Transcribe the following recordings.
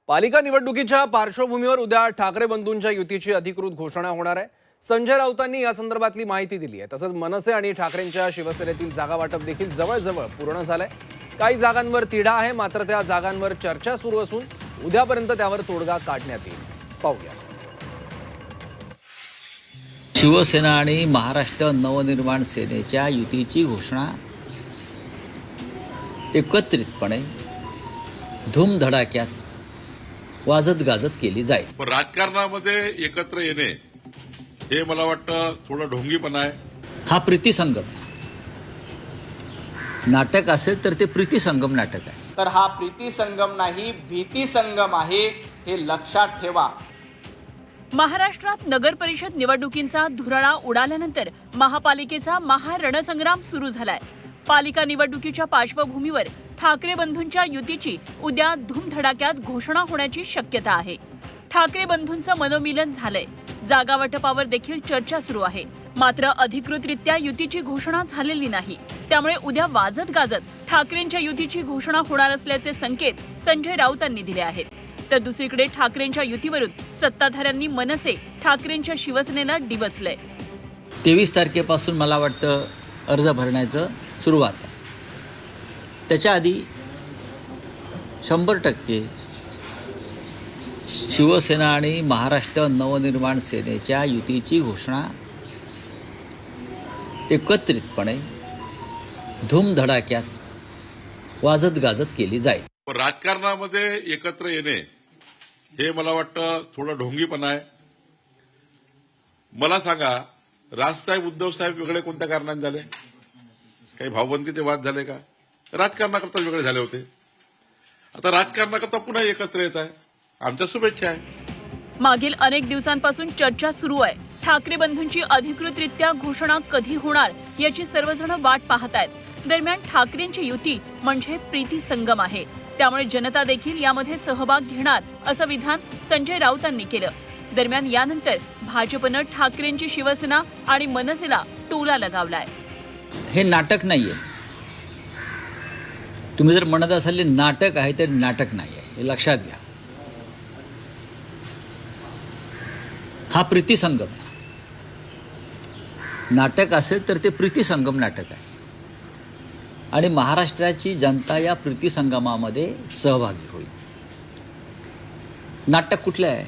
पालिका निवडणुकीच्या पार्श्वभूमीवर उद्या ठाकरे बंधूंच्या युतीची अधिकृत घोषणा होणार आहे। संजय राऊतांनी या संदर्भातली माहिती दिली आहे। तसंच मनसे आणि ठाकरेंच्या शिवसेनेतील जागा वाटप देखील जवळजवळ पूर्ण झालंय। काही जागांवर तिढा आहे, मात्र त्या जागांवर चर्चा सुरू असून उद्यापर्यंत त्यावर तोडगा काढण्यात येईल। पाहूया। शिवसेना आणि महाराष्ट्र नवनिर्माण सेनेच्या युतीची घोषणा एकत्रितपणे धूमधडाक्यात वाजत गाजत केली जाईल। पण राजकारणामध्ये एकत्र येणे हे मला वाटतं थोडं ढोंगीपणा आहे। हा प्रीतिसंगम नाटक असेल तर ते प्रीतिसंगम नाटक आहे। तर हा प्रीतिसंगम नाही, भीतिसंगम आहे, हे लक्षात ठेवा। महाराष्ट्रात नगर परिषद निवडणुकींचा धुराळा उडाल्यानंतर महापालिकेचा महारणसंग्राम सुरू झालाय। पालिका निवडणुकीच्या पार्श्वभूमीवर ठाकरे बंधूंच्या युतीची उद्या धूमधडाक्यात घोषणा होण्याची शक्यता आहे। ठाकरे बंधूंचं मनोमिलन झालंय, जागा वाटपावर देखील चर्चा सुरू आहे, मात्र अधिकृतरित्या युतीची घोषणा झालेली नाही। त्यामुळे उद्या वाजत गाजत ठाकरेंच्या युतीची घोषणा होणार असल्याचे संकेत संजय राऊतांनी दिले आहेत। तर दुसरीकडे ठाकरेंच्या युतीवरून सत्ताधाऱ्यांनी मनसे ठाकरेंच्या शिवसेनेला डिवचलंय। 23 तारखेपासून मला वाटतं अर्ज भरण्याचं सुरुवात आहे। त्याच्या आधी 100% शिवसेना आणि महाराष्ट्र नवनिर्माण सेनेच्या युतीची घोषणा एकत्रितपणे धूमधडाक्यात वाजत गाजत केली जाईल। पण राजकारणामध्ये एकत्र येणे हे मला वाटतं थोडं ढोंगीपणा आहे। मला सांगा, राजसाहेब उद्धव साहेब वेगळे कोणत्या कारणाने झाले? काही भावबंदीचे वाद झाले का? राजकारणाकरता वेगळे झाले होते। आता राजकारणाकरता पुन्हा एकत्र येत आहे। आमच्या शुभेच्छा आहे। मागील अनेक दिवसांपासून चर्चा सुरू आहे। ठाकरे बंधूंची अधिकृतरित्या घोषणा कधी होणार याची सर्वजण वाट पाहत आहेत। दरम्यान ठाकरेंची युती म्हणजे प्रीतिसंगम आहे, त्यामुळे जनता देखील यामध्ये सहभाग घेणार असं विधान संजय राऊतांनी केलं। दरम्यान यानंतर भाजपनं ठाकरेंची शिवसेना आणि मनसेला टोला लगावलाय। हे नाटक नाहीये। तुम्ही जर म्हणत असाल नाटक आहे तर नाटक नाही आहे, हे लक्षात घ्या। हा प्रीतिसंगम नाटक असेल तर ते प्रीतिसंगम नाटक आहे आणि महाराष्ट्राची जनता या प्रीतिसंगमामध्ये सहभागी होईल। नाटक कुठलं आहे?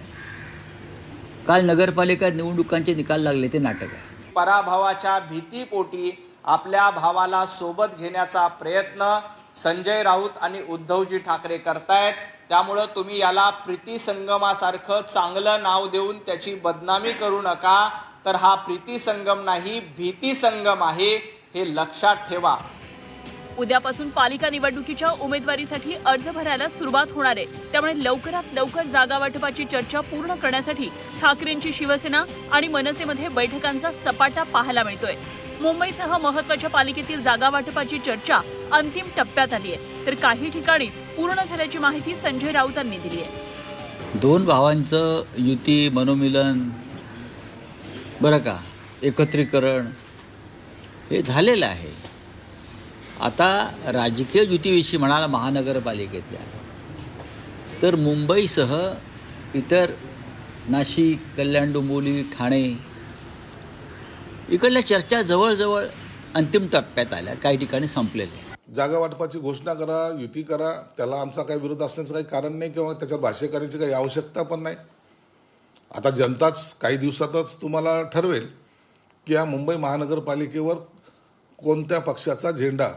काल नगरपालिका निवडणुकांचे निकाल लागले, ते नाटक आहे। पराभवाच्या भीतीपोटी आपल्या भावाला सोबत घेण्याचा प्रयत्न संजय राऊत आणि उद्धवजी ठाकरे करतायत। त्यामुळे तुम्ही याला प्रीतिसंगमासारखं चांगलं नाव देऊन त्याची बदनामी करू नका। तर हा प्रीतिसंगम नाही, भीतिसंगम आहे, हे लक्षात ठेवा। उद्यापासून पालिका निवडणुकीच्या उमेदवारीसाठी अर्ज भरायला सुरुवात होणार आहे। त्यामुळे लवकरात लवकर जागा वाटपाची चर्चा पूर्ण करण्यासाठी ठाकरेंची शिवसेना आणि मनसेमध्ये बैठकांचा सपाटा पाहायला मिळतोय। मुंबईसह महत्त्वाच्या पालिकेतील जागा वाटपाची चर्चा अंतिम टप्प्यात आली आहे, तर काही ठिकाणी पूर्ण झाल्याची माहिती संजय राऊतांनी दिली आहे। दोन भावांचं युती, मनोमिलन, बरं का, एकत्रीकरण हे झालेलं आहे। आता राजकीय युतीविषयी म्हणाला महानगरपालिकेतल्या, तर मुंबईसह इतर नाशिक, कल्याण, डोंबिवली, ठाणे इकडल्या चर्चा जवळजवळ अंतिम टप्प्यात आल्या, काही ठिकाणी संपलेले। जागा वाटपाची घोषणा करा, युती करा, त्याला आमचा काही विरोध असण्याचं काही कारण नाही किंवा त्याच्यावर भाष्य करण्याची काही आवश्यकता पण नाही। आता जनताच काही दिवसातच तुम्हाला ठरवेल की या मुंबई महानगरपालिकेवर कोणत्या पक्षाचा झेंडा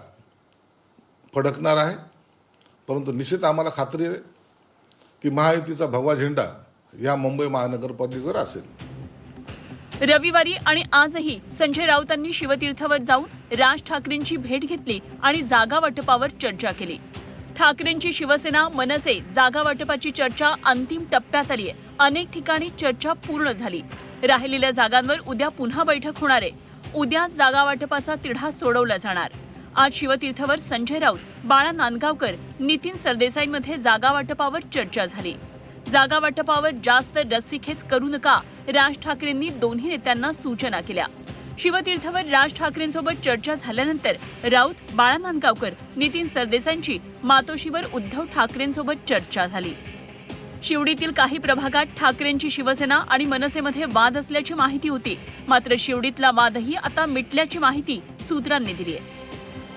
फडकणार आहे। परंतु निश्चित आम्हाला खात्री आहे की महायुतीचा भगवा झेंडा या मुंबई महानगरपालिकेवर असेल। रविवारी आणि आजही संजय राऊतांनी शिवतीर्थावर जाऊन राज ठाकरेंची भेट घेतली आणि जागा वाटपावर चर्चा केली। ठाकरेंची शिवसेना, मनसे जागा वाटपाची चर्चा अंतिम टप्प्यात आली आहे। अनेक ठिकाणी चर्चा पूर्ण झाली। राहिलेल्या जागांवर उद्या पुन्हा बैठक होणार आहे। उद्या जागा वाटपाचा तिढा सोडवला जाणार। आज शिवतीर्थावर संजय राऊत, बाळा नांदगावकर, नितीन सरदेसाईंमध्ये जागा वाटपावर चर्चा झाली। जागा वाटपावर जास्त रस्सीखेच करू नका, राज ठाकरेंनी दोन्ही नेत्यांना सूचना केल्या। शिवतीर्थावर राज ठाकरेंसोबत चर्चा झाल्यानंतर राऊत, बाळा नांदगावकर, नितीन सरदेसाईंची मातोश्रीवर उद्धव ठाकरेंसोबत चर्चा झाली। शिवडीतील काही प्रभागात ठाकरेंची शिवसेना आणि मनसेमध्ये वाद असल्याची माहिती होती. मात्र शिवडीतला वादही आता मिटल्याची माहिती सूत्रांनी दिली आहे.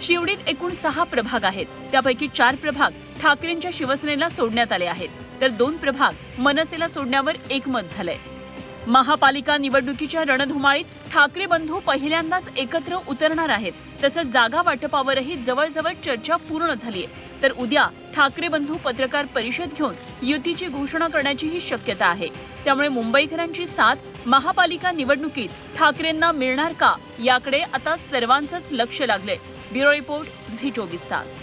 शिवडीत एकूण 6 प्रभाग आहेत. त्यापैकी 4 प्रभाग ठाकरेंच्या शिवसेनेला सोडण्यात आले आहेत, तर 2 प्रभाग मनसेला सोडण्यावर एकमत झालंय. महापालिका निवडणुकीच्या रणधुमाळीत ठाकरे बंधू पहिल्यांदाच एकत्र उतरणार आहेत. तसंच जागा वाटपावरही जवळजवळ चर्चा पूर्ण झालीय. तर उद्या ठाकरे बंधू पत्रकार परिषद घेऊन युतीची घोषणा करण्याचीही शक्यता आहे. त्यामुळे मुंबईकरांची साथ महापालिका निवडणुकीत ठाकरेंना मिळणार का, याकडे आता सर्वांचंच लक्ष लागलंय. ब्युरो रिपोर्ट, झी 24 तास.